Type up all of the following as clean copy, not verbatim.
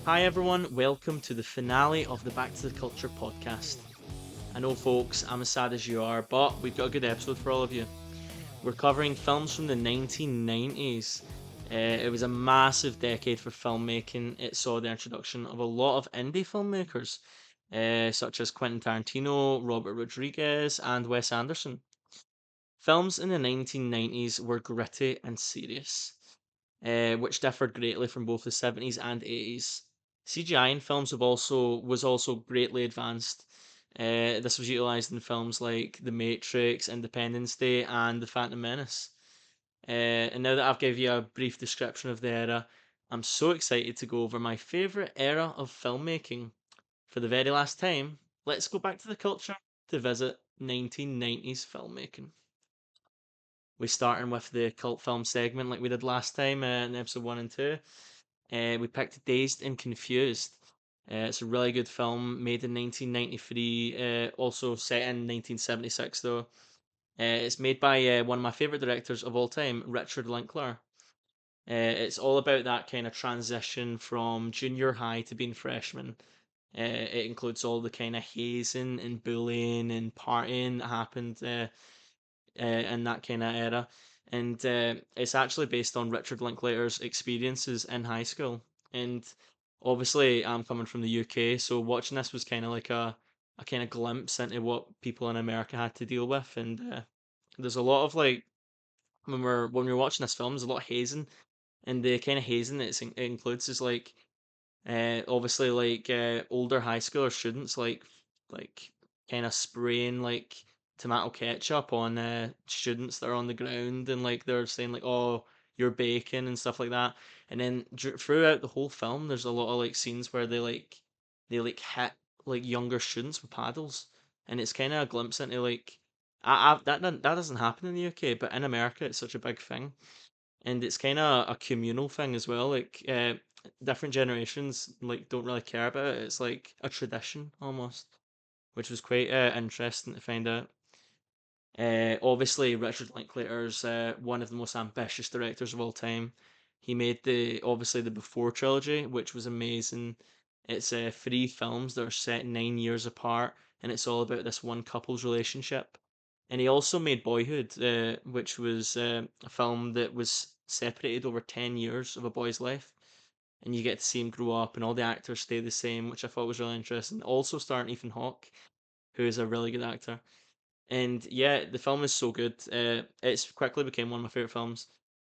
Hi everyone, welcome to the finale of the Back to the Culture podcast. I know, folks, I'm as sad as you are, but we've got a good episode for all of you. We're covering films from the 1990s. It was a massive decade for filmmaking. It saw the introduction of a lot of indie filmmakers, such as Quentin Tarantino, Robert Rodriguez, and Wes Anderson. Films in the 1990s were gritty and serious, which differed greatly from both the 70s and 80s. CGI in films was also greatly advanced. This was utilized in films like The Matrix, Independence Day, and The Phantom Menace. And now that I've given you a brief description of the era, I'm so excited to go over my favorite era of filmmaking. For the very last time, let's go back to the culture to visit 1990s filmmaking. We starting with the cult film segment like we did last time in episode 1 and 2. We picked Dazed and Confused. It's a really good film made in 1993, also set in 1976 though. It's made by one of my favorite directors of all time, Richard Linklater. It's all about that kind of transition from junior high to being freshman. It includes all the kind of hazing and bullying and partying that happened in that kind of era. And it's actually based on Richard Linklater's experiences in high school. And obviously, I'm coming from the UK, so watching this was kind of like a kind of glimpse into what people in America had to deal with. And there's a lot of like when we're watching this film, there's a lot of hazing, and the kind of hazing that it includes is like obviously like older high schooler students like kind of spraying like tomato ketchup on students that are on the ground, and like they're saying like, oh, you're baking and stuff like that. And then throughout the whole film there's a lot of like scenes where they like hit like younger students with paddles, and it's kind of a glimpse into like that doesn't happen in the UK, but in America it's such a big thing, and it's kind of a communal thing as well. Like different generations like don't really care about it. It's like a tradition almost, which was quite interesting to find out. Obviously, Richard Linklater's one of the most ambitious directors of all time. He made the obviously the Before trilogy, which was amazing. It's three films that are set 9 years apart, and it's all about this one couple's relationship. And he also made Boyhood, which was a film that was separated over 10 years of a boy's life, and you get to see him grow up, and all the actors stay the same, which I thought was really interesting. Also starring Ethan Hawke, who is a really good actor. And yeah, the film is so good. It's quickly became one of my favorite films.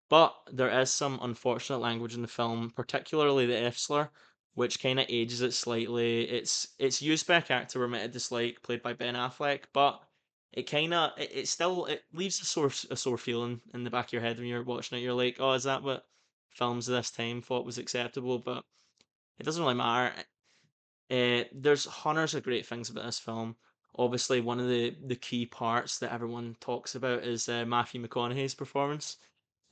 But there is some unfortunate language in the film, particularly the F slur, which kind of ages it slightly. It's used by a character we're meant to dislike, played by Ben Affleck, but it still it leaves a sore feeling in the back of your head when you're watching it. You're like, oh, is that what films of this time thought was acceptable? But it doesn't really matter. There's hundreds of great things about this film. Obviously, one of the key parts that everyone talks about is Matthew McConaughey's performance.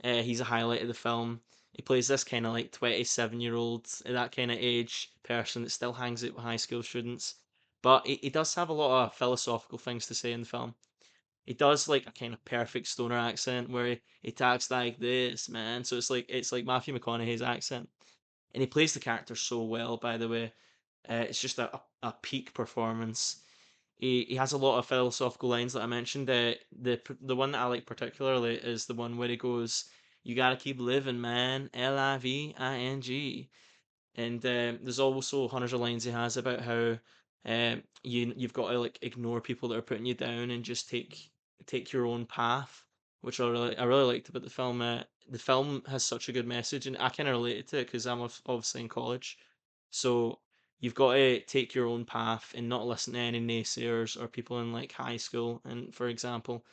He's a highlight of the film. He plays this kind of like 27-year-old, that kind of age person that still hangs out with high school students. But he does have a lot of philosophical things to say in the film. He does like a kind of perfect stoner accent where he talks like this, man. So it's like Matthew McConaughey's accent. And he plays the character so well, by the way. It's just a peak performance. He has a lot of philosophical lines that I mentioned. The one that I like particularly is the one where he goes, "You gotta keep living, man. Living." And there's also hundreds of lines he has about how you've got to like ignore people that are putting you down and just take your own path, which I really liked about the film. The film has such a good message, and I kind of related to it because I'm obviously in college, so you've got to take your own path and not listen to any naysayers or people in like high school, and for example.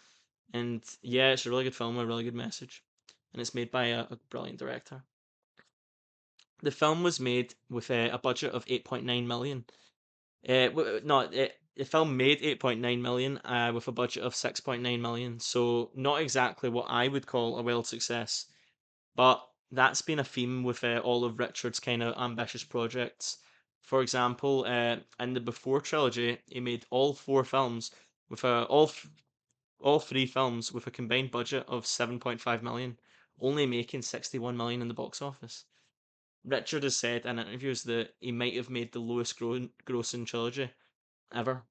And yeah, it's a really good film with a really good message, and it's made by a brilliant director. The film was made with a budget of 8.9 million. No, the film made 8.9 million with a budget of 6.9 million. So not exactly what I would call a world success, but that's been a theme with all of Richard's kind of ambitious projects. For example, in the Before trilogy, he made all four films with all three films with a combined budget of 7.5 million, only making 61 million in the box office. Richard has said in interviews that he might have made the lowest grossing trilogy ever,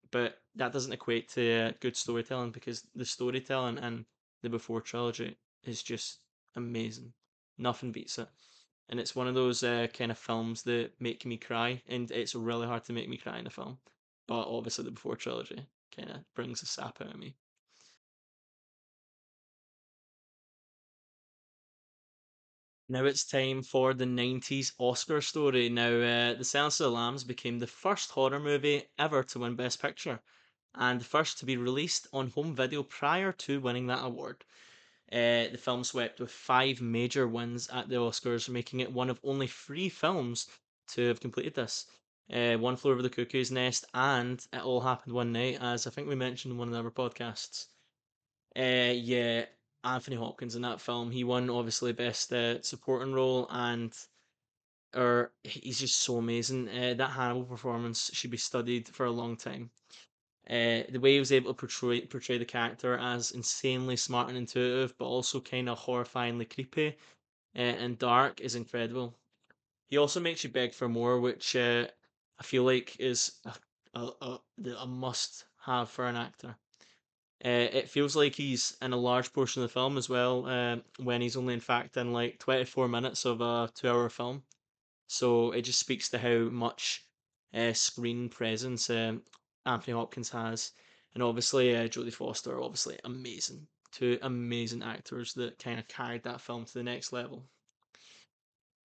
but that doesn't equate to good storytelling because the storytelling in the Before trilogy is just amazing. Nothing beats it. And it's one of those kind of films that make me cry, and it's really hard to make me cry in a film. But obviously, the Before trilogy kind of brings the sap out of me. Now it's time for the 90s Oscar story. Now, The Silence of the Lambs became the first horror movie ever to win Best Picture, and the first to be released on home video prior to winning that award. The film swept with five major wins at the Oscars, making it one of only three films to have completed this. One Flew Over the Cuckoo's Nest and It All Happened One Night, as I think we mentioned in one of our podcasts. Yeah, Anthony Hopkins in that film. He won obviously best supporting role, and or he's just so amazing. That Hannibal performance should be studied for a long time. The way he was able to portray the character as insanely smart and intuitive, but also kind of horrifyingly creepy and dark is incredible. He also makes you beg for more, which I feel like is a must have for an actor. It feels like he's in a large portion of the film as well, when he's only in fact in like 24 minutes of a 2 hour film. So it just speaks to how much screen presence Anthony Hopkins has. And obviously, Jodie Foster, obviously amazing. Two amazing actors that kind of carried that film to the next level.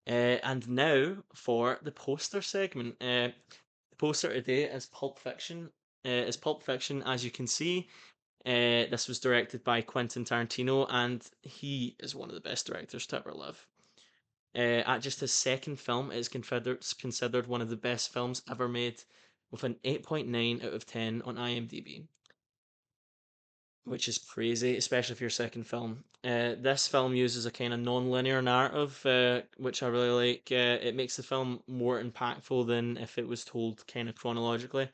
And now for the poster segment. The poster today is Pulp Fiction. Pulp Fiction, as you can see, this was directed by Quentin Tarantino, and he is one of the best directors to ever live. At just his second film, it is considered one of the best films ever made, with an 8.9 out of 10 on IMDb, which is crazy, especially for your second film. This film uses a kind of non-linear narrative, which I really like. It makes the film more impactful than if it was told kind of chronologically.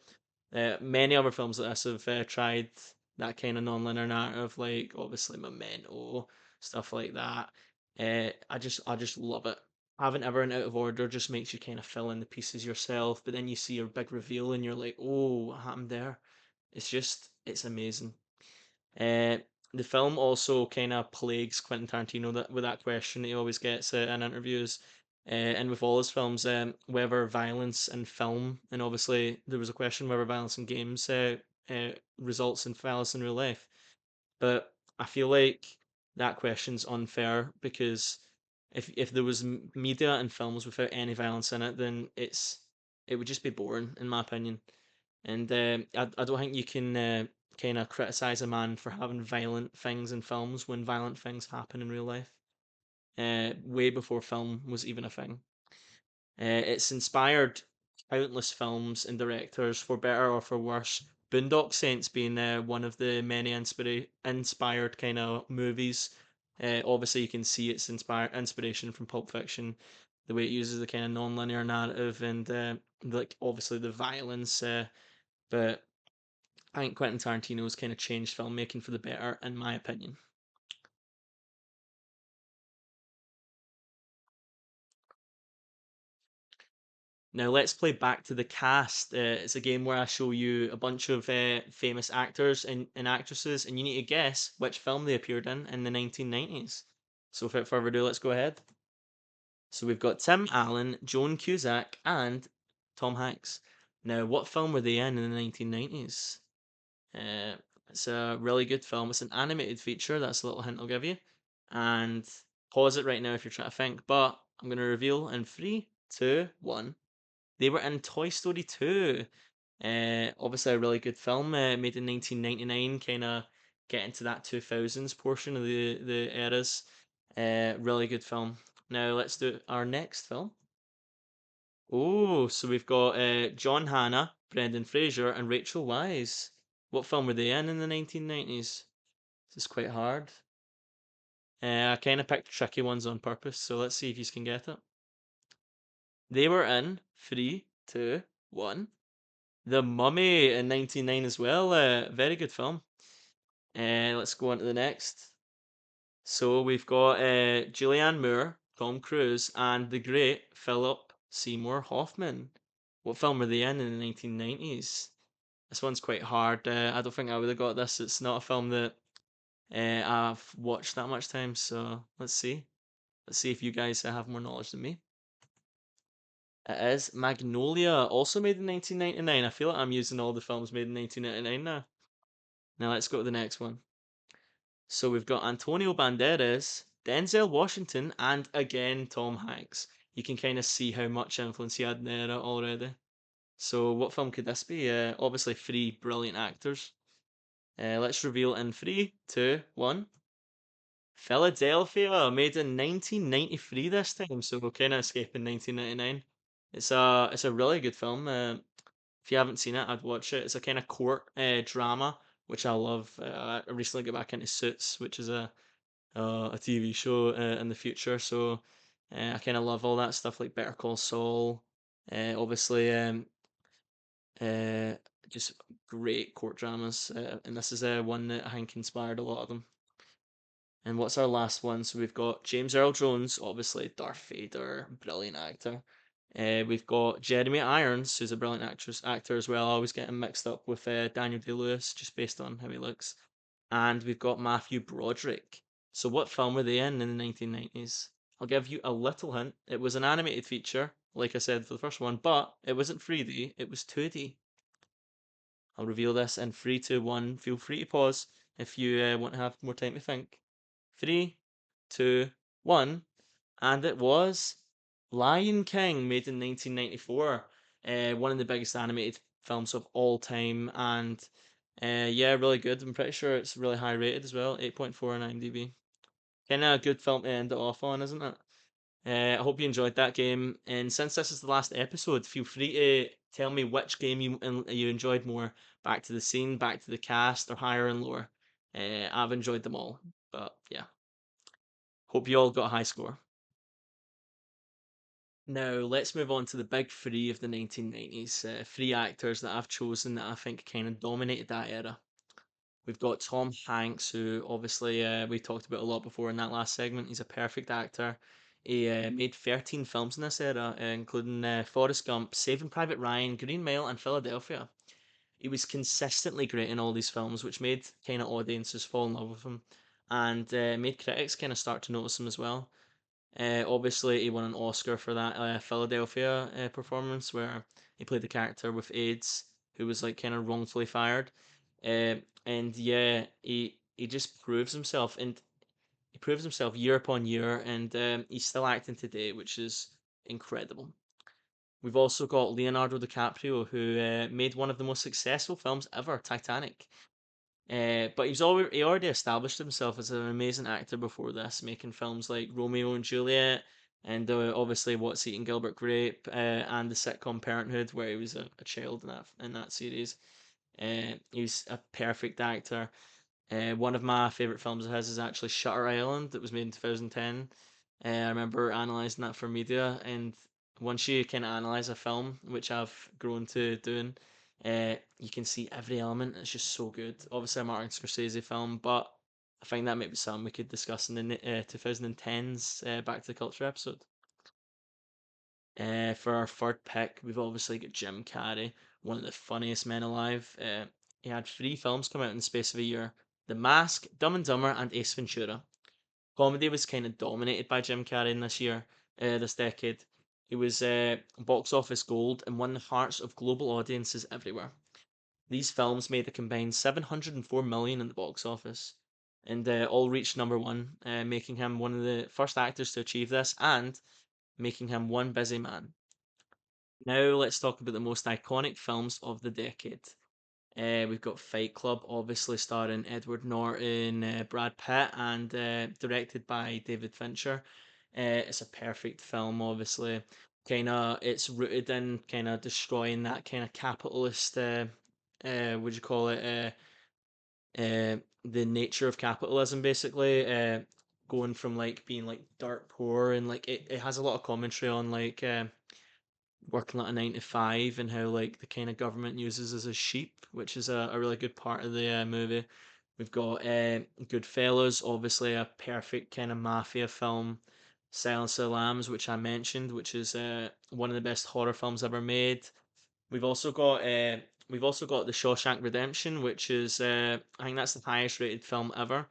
Many other films like this have tried that kind of non-linear narrative, like obviously Memento, stuff like that. I just love it. Having everything out of order just makes you kind of fill in the pieces yourself, but then you see your big reveal and you're like, oh, what happened there? It's amazing. Uh, the film also kind of plagues Quentin Tarantino with that question he always gets in interviews, and with all his films, whether violence in film, and obviously there was a question whether violence in games results in violence in real life. But I feel like that question's unfair because if there was media and films without any violence in it, then it would just be boring, in my opinion. And I don't think you can kind of criticize a man for having violent things in films when violent things happen in real life. Way before film was even a thing. It's inspired countless films and directors for better or for worse. Boondock Saints being one of the many inspired kind of movies. Obviously, you can see its inspiration from Pulp Fiction, the way it uses the kind of non-linear narrative and like obviously the violence. But I think Quentin Tarantino's kind of changed filmmaking for the better, in my opinion. Now let's play back to the cast. It's a game where I show you a bunch of famous actors and actresses, and you need to guess which film they appeared in the 1990s. So without further ado, let's go ahead. So we've got Tim Allen, Joan Cusack, and Tom Hanks. Now, what film were they in the 1990s? Uh, it's a really good film. It's an animated feature. That's a little hint I'll give you. And pause it right now if you're trying to think. But I'm going to reveal in three, two, one. They were in Toy Story 2. Obviously, a really good film made in 1999, kind of get into that 2000s portion of the eras. Really good film. Now, let's do our next film. Oh, so we've got John Hannah, Brendan Fraser, and Rachel Weisz. What film were they in the 1990s? This is quite hard. I kind of picked tricky ones on purpose, so let's see if you can get it. They were in three, two, one. The Mummy in 1999 as well. Very good film. Let's go on to the next. So we've got Julianne Moore, Tom Cruise, and the great Philip Seymour Hoffman. What film were they in the 1990s? This one's quite hard. I don't think I would have got this. It's not a film that I've watched that much times, so let's see. Let's see if you guys have more knowledge than me. It is Magnolia, also made in 1999. I feel like I'm using all the films made in 1999 now. Now let's go to the next one. So we've got Antonio Banderas, Denzel Washington, and again Tom Hanks. You can kind of see how much influence he had in the era already. So what film could this be? Obviously three brilliant actors. Let's reveal in three, two, one. Philadelphia, made in 1993 this time, so we're kind of escaping 1999. It's a really good film. If you haven't seen it, I'd watch it. It's a kind of court drama, which I love. I recently got back into Suits, which is a TV show in the future, so I kind of love all that stuff like Better Call Saul. Obviously, uh, just great court dramas, and this is one that I think inspired a lot of them. And what's our last one? So we've got James Earl Jones, obviously Darth Vader, brilliant actor. We've got Jeremy Irons, who's a brilliant actor as well. I always get him mixed up with Daniel Day-Lewis, just based on how he looks. And we've got Matthew Broderick. So what film were they in the 1990s? I'll give you a little hint. It was an animated feature, like I said for the first one, but it wasn't 3D, it was 2D. I'll reveal this in three, two, one. Feel free to pause if you want to have more time to think. Three, two, one, and it was Lion King, made in 1994. One of the biggest animated films of all time, and yeah, really good. I'm pretty sure it's really high rated as well, 8.4 on IMDb. Kind of a good film to end it off on, isn't it? I hope you enjoyed that game. And since this is the last episode, feel free to tell me which game you enjoyed more. Back to the Scene, Back to the Cast, or Higher and Lower. I've enjoyed them all. But yeah, hope you all got a high score. Now let's move on to the big three of the 1990s. Three actors that I've chosen that I think kind of dominated that era. We've got Tom Hanks, who obviously we talked about a lot before in that last segment. He's a perfect actor. He made 13 films in this era, including Forrest Gump, Saving Private Ryan, Green Mile, and Philadelphia. He was consistently great in all these films, which made kind of audiences fall in love with him and made critics kind of start to notice him as well. Obviously, he won an Oscar for that Philadelphia performance where he played the character with AIDS who was like kind of wrongfully fired. And yeah, he just proves himself, and he proves himself year upon year, and he's still acting today, which is incredible. We've also got Leonardo DiCaprio, who made one of the most successful films ever, Titanic. But he already established himself as an amazing actor before this, making films like Romeo and Juliet, and obviously What's Eating Gilbert Grape, and the sitcom Parenthood, where he was a child in that series. He's a perfect actor. One of my favorite films of his is actually Shutter Island, that was made in 2010. I remember analyzing that for media, and once you can analyze a film, which I've grown to doing, you can see every element. It's just so good. Obviously, a Martin Scorsese film, but I think that might be something we could discuss in the 2010s Back to the Culture episode. For our third pick, we've obviously got Jim Carrey, one of the funniest men alive. He had three films come out in the space of a year: The Mask, Dumb and Dumber, and Ace Ventura. Comedy was kind of dominated by Jim Carrey in this decade. He was box office gold and won the hearts of global audiences everywhere. These films made a combined 704 million in the box office, and all reached number one, making him one of the first actors to achieve this and making him one busy man. Now let's talk about the most iconic films of the decade. We've got Fight Club, obviously starring Edward Norton, Brad Pitt, and directed by David Fincher. It's a perfect film, obviously. It's rooted in kind of destroying that kind of capitalist. Would you call it? The nature of capitalism, basically. Going from like being like dirt poor, and like it has a lot of commentary on like working like a 9 to 5, and how like the kind of government uses as a sheep, which is a really good part of the movie. We've got Goodfellas, obviously a perfect kind of mafia film. Silence of the Lambs, which I mentioned, which is one of the best horror films ever made. We've also got uh, we've also got The Shawshank Redemption, which is I think that's the highest rated film ever.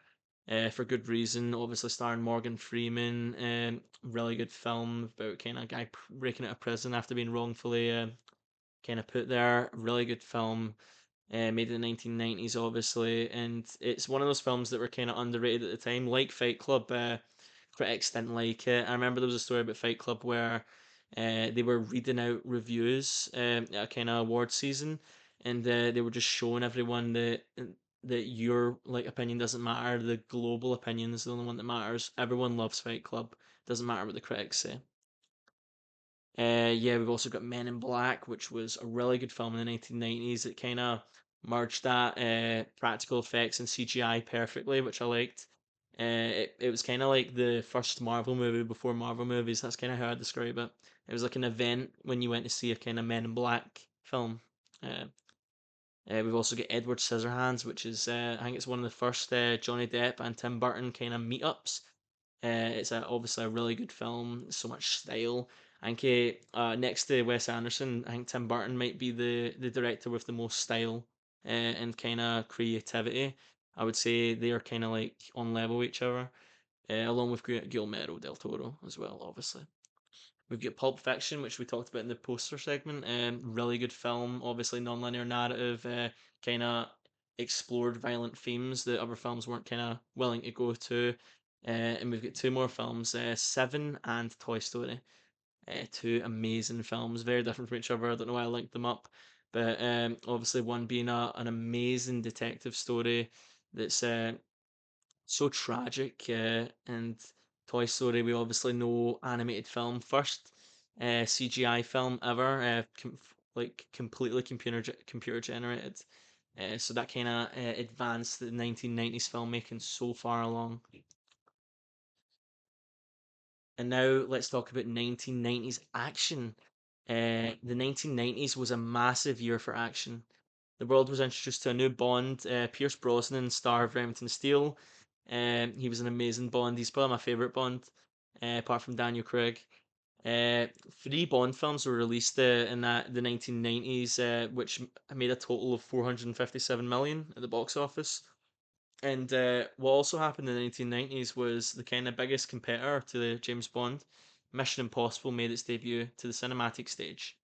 For good reason, obviously starring Morgan Freeman. Really good film about kind of a guy breaking out of prison after being wrongfully kind of put there. Really good film, made in the 1990s, obviously, and it's one of those films that were kind of underrated at the time, like Fight Club. Critics didn't like it. I remember there was a story about Fight Club where they were reading out reviews at a kind of award season, and they were just showing everyone that your like opinion doesn't matter. The global opinion is the only one that matters. Everyone loves Fight Club. Doesn't matter what the critics say. Yeah, we've also got Men in Black, which was a really good film in the 1990s. It kind of merged that practical effects and CGI perfectly, which I liked. It was kind of like the first Marvel movie before Marvel movies. That's kind of how I describe it. It was like an event when you went to see a kind of Men in Black film. Uh, we've also got Edward Scissorhands, which is I think it's one of the first Johnny Depp and Tim Burton kind of meetups. It's obviously a really good film. So much style. I think next to Wes Anderson, I think Tim Burton might be the director with the most style and kind of creativity. I would say they are kind of like on level with each other, along with Guillermo del Toro as well, obviously. We've got Pulp Fiction, which we talked about in the poster segment. Really good film, obviously non-linear narrative, kind of explored violent themes that other films weren't kind of willing to go to. And we've got two more films, Seven and Toy Story. Two amazing films, very different from each other. I don't know why I linked them up, but obviously one being an amazing detective story that's so tragic. And Toy Story, we obviously know animated film, first CGI film ever, like completely computer generated. So that kind of advanced the 1990s filmmaking so far along. And now let's talk about 1990s action. The 1990s was a massive year for action. The world was introduced to a new Bond, Pierce Brosnan, star of Remington Steele. He was an amazing Bond. He's probably my favourite Bond, apart from Daniel Craig. Three Bond films were released in the 1990s, which made a total of 457 million at the box office. And what also happened in the 1990s was the kind of biggest competitor to the James Bond. Mission Impossible made its debut to the cinematic stage.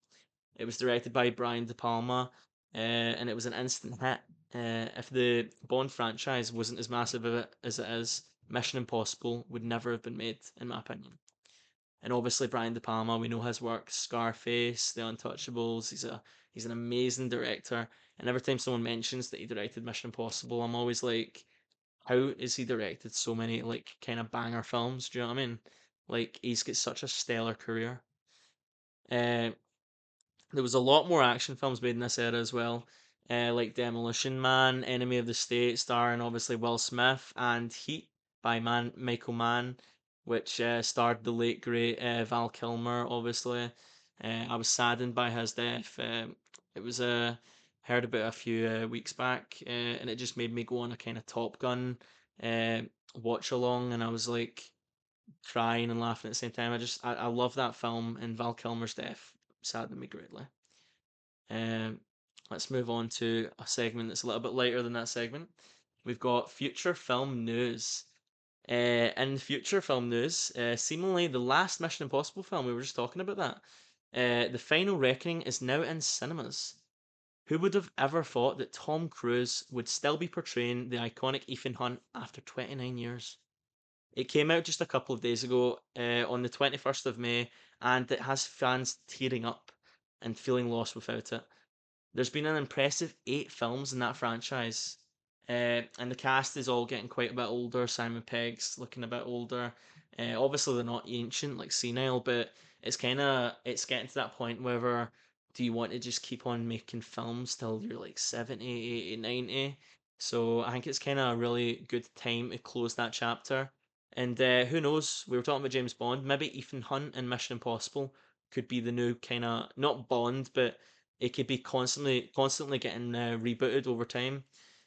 It was directed by Brian De Palma, and it was an instant hit. If the Bond franchise wasn't as massive as it is, Mission Impossible would never have been made, in my opinion. And obviously Brian De Palma, we know his work, Scarface, The Untouchables. He's an amazing director. And every time someone mentions that he directed Mission Impossible, I'm always like, how is he directed so many like kind of banger films? Do you know what I mean? Like he's got such a stellar career. Uh, there was a lot more action films made in this era as well, like Demolition Man, Enemy of the State, starring obviously Will Smith, and Heat by Michael Mann, which starred the late great Val Kilmer. Obviously, I was saddened by his death. It was heard about a few weeks back, and it just made me go on a kind of Top Gun uh, watch along, and I was like crying and laughing at the same time. I love that film, and Val Kilmer's death saddened me greatly. Um, let's move on to a segment that's a little bit lighter than that segment. We've got future film news. In future film news, seemingly the last Mission Impossible film, we were just talking about that. The Final Reckoning is now in cinemas. Who would have ever thought that Tom Cruise would still be portraying the iconic Ethan Hunt after 29 years? It came out just a couple of days ago, on the 21st of May, and it has fans tearing up and feeling lost without it. There's been an impressive 8 films in that franchise. And the cast is all getting quite a bit older. Simon Pegg's looking a bit older. Obviously, they're not ancient, like senile, but it's getting to that point where do you want to just keep on making films till you're like 70, 80, 90? So I think it's kind of a really good time to close that chapter. And who knows? We were talking about James Bond. Maybe Ethan Hunt in Mission Impossible could be the new kind of not Bond, but it could be constantly getting rebooted over time.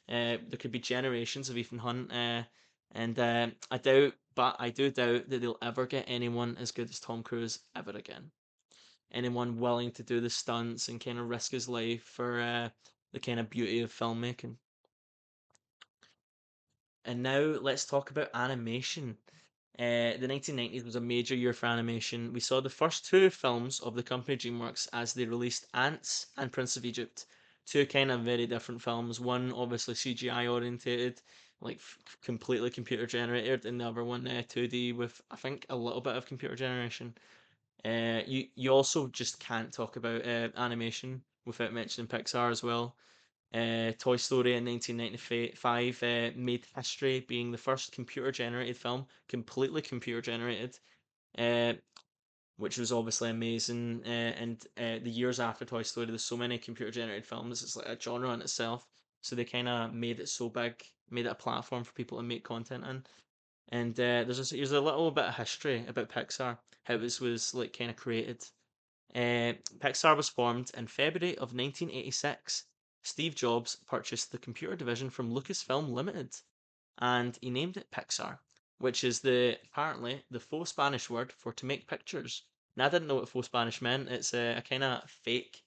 There could be generations of Ethan Hunt, and I doubt but I do doubt that they'll ever get anyone as good as Tom Cruise ever again. Anyone willing to do the stunts and kind of risk his life for the kind of beauty of filmmaking. And now let's talk about animation. The 1990s was a major year for animation. We saw the first two films of the company DreamWorks as they released Ants and Prince of Egypt. Two kind of very different films. One obviously CGI orientated, like completely computer generated, and the other one 2D with I think a little bit of computer generation. You also just can't talk about animation without mentioning Pixar as well. Toy Story in 1995 made history, being the first computer generated film, completely computer generated, uh, which was obviously amazing. And the years after Toy Story, there's so many computer generated films, it's like a genre in itself. So they kind of made it so big, made it a platform for people to make content in. And there's a little bit of history about Pixar, how it was like kind of created. Pixar was formed in February of 1986. Steve Jobs purchased the computer division from Lucasfilm Limited, and he named it Pixar, which is apparently the faux Spanish word for to make pictures. Now I didn't know what faux Spanish meant. It's a kind of fake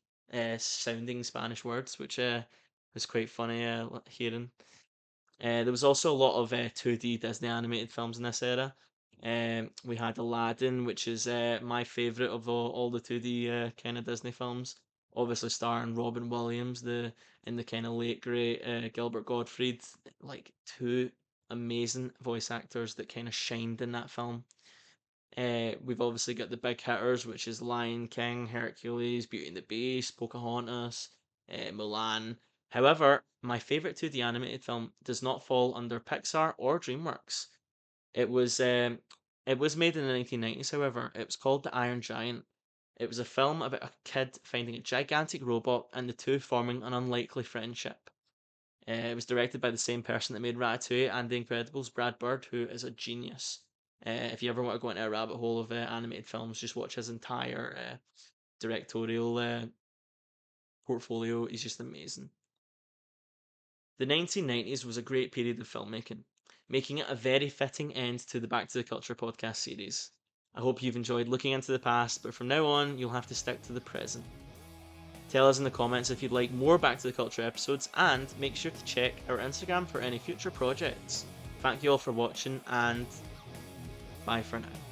sounding Spanish words, which was quite funny hearing. There was also a lot of 2D Disney animated films in this era. We had Aladdin, which is my favourite of all the 2D kind of Disney films. Obviously starring Robin Williams, the kind of late great Gilbert Gottfried, like two amazing voice actors that kind of shined in that film. We've obviously got the big hitters, which is Lion King, Hercules, Beauty and the Beast, Pocahontas, Mulan. However, my favorite 2D animated film does not fall under Pixar or DreamWorks. It was um, it was made in the 1990s. However, it was called The Iron Giant. It was a film about a kid finding a gigantic robot and the two forming an unlikely friendship. It was directed by the same person that made Ratatouille and The Incredibles, Brad Bird, who is a genius. If you ever want to go into a rabbit hole of animated films, just watch his entire directorial portfolio. He's just amazing. The 1990s was a great period of filmmaking, making it a very fitting end to the Back to the Culture podcast series. I hope you've enjoyed looking into the past, but from now on, you'll have to stick to the present. Tell us in the comments if you'd like more Back to the Culture episodes, and make sure to check our Instagram for any future projects. Thank you all for watching, and bye for now.